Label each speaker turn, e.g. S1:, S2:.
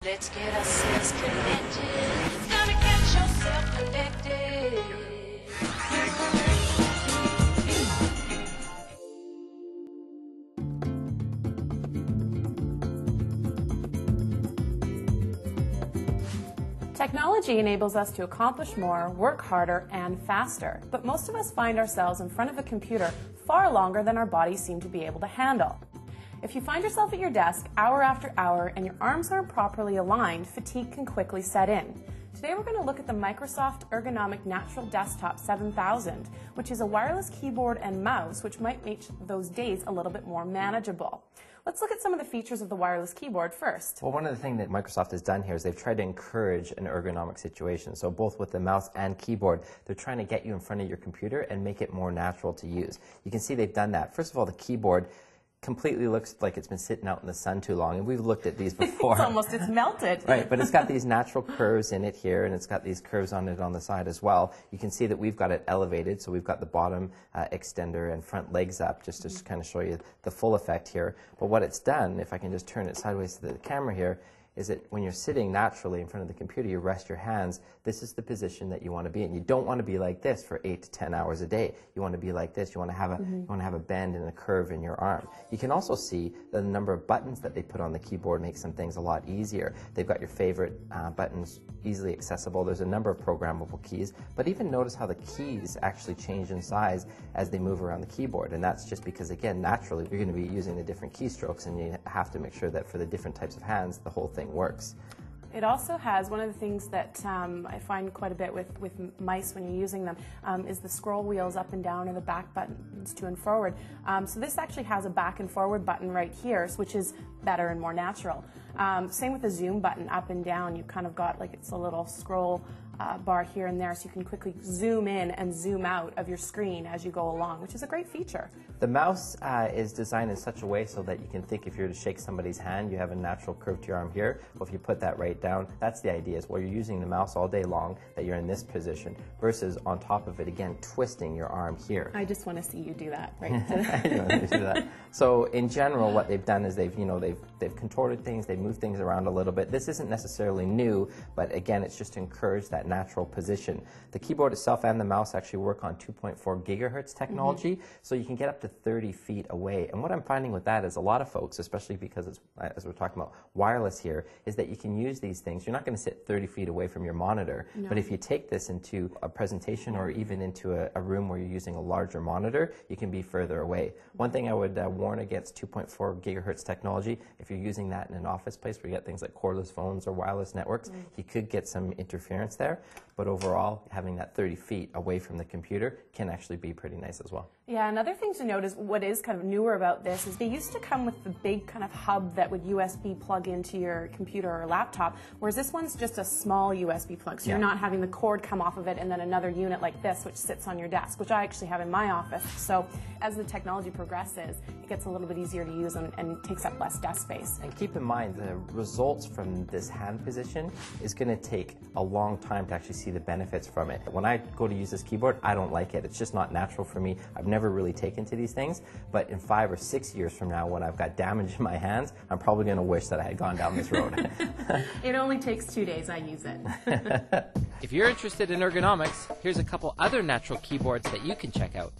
S1: Let's get ourselves connected. Gotta get yourself connected.
S2: Technology enables us to accomplish more, work harder, and faster. But most of us find ourselves in front of a computer far longer than our bodies seem to be able to handle. If you find yourself at your desk hour after hour and your arms aren't properly aligned, fatigue can quickly set in. Today we're going to look at the Microsoft Ergonomic Natural Desktop 7000, which is a wireless keyboard and mouse which might make those days a little bit more manageable. Let's look at some of the features of the wireless keyboard first.
S3: Well, one of the things that Microsoft has done here is they've tried to encourage an ergonomic situation. So both with the mouse and keyboard, they're trying to get you in front of your computer and make it more natural to use. You can see they've done that. First of all, the keyboard completely looks like it's been sitting out in the sun too long, and we've looked at these before.
S2: It's melted.
S3: Right, but it's got these natural curves in it here, and it's got these curves on it on the side as well. You can see that we've got it elevated, so we've got the bottom extender and front legs up, just to kind of show you the full effect here. But what it's done, if I can just turn it sideways to the camera here, is that when you're sitting naturally in front of the computer, you rest your hands. This is the position that you want to be in. You don't want to be like this for 8 to 10 hours a day. You want to be like this. You want to have a bend and a curve in your arm. You can also see the number of buttons that they put on the keyboard makes some things a lot easier. They've got your favorite buttons easily accessible. There's a number of programmable keys, but even notice how the keys actually change in size as they move around the keyboard, and that's just because, again, naturally you're going to be using the different keystrokes, and you have to make sure that for the different types of hands, the whole thing works.
S2: It also has, one of the things that I find quite a bit with mice when you're using them is the scroll wheels up and down or the back buttons to and forward. So this actually has a back and forward button right here, which is better and more natural. Same with the zoom button up and down. You've kind of got like it's a little scroll bar here and there, so you can quickly zoom in and zoom out of your screen as you go along, which is a great feature.
S3: The mouse is designed in such a way so that you can think if you were to shake somebody's hand, you have a natural curve to your arm here. Well, if you put that right down, that's the idea, is while you're using the mouse all day long, that you're in this position, versus on top of it, again, twisting your arm here.
S2: I just want to see you do that, right?
S3: You want to do that. So in general, what they've done is they've contorted things, they've moved things around a little bit. This isn't necessarily new, but again, it's just to encourage that natural position. The keyboard itself and the mouse actually work on 2.4 gigahertz technology, so you can get up to 30 feet away. And what I'm finding with that is a lot of folks, especially because it's, as we're talking about wireless here, is that you can use these things. You're not going to sit 30 feet away from your monitor, but if you take this into a presentation or even into a room where you're using a larger monitor, you can be further away. One thing I would warn against 2.4 gigahertz technology, if you're using that in an office place where you get things like cordless phones or wireless networks, you could get some interference there. But overall, having that 30 feet away from the computer can actually be pretty nice as well.
S2: Yeah, another thing to note is what is kind of newer about this is they used to come with the big kind of hub that would USB plug into your computer or laptop, whereas this one's just a small USB plug, so you're not having the cord come off of it and then another unit like this which sits on your desk, which I actually have in my office. So as the technology progresses, it gets a little bit easier to use and takes up less desk space.
S3: And keep in mind, the results from this hand position is going to take a long time to actually see the benefits from it. When I go to use this keyboard, I don't like it. It's just not natural for me. I've never really taken to these things, but in 5 or 6 years from now, when I've got damage in my hands, I'm probably going to wish that I had gone down this road.
S2: It only takes 2 days. I use it.
S4: If you're interested in ergonomics, here's a couple other natural keyboards that you can check out.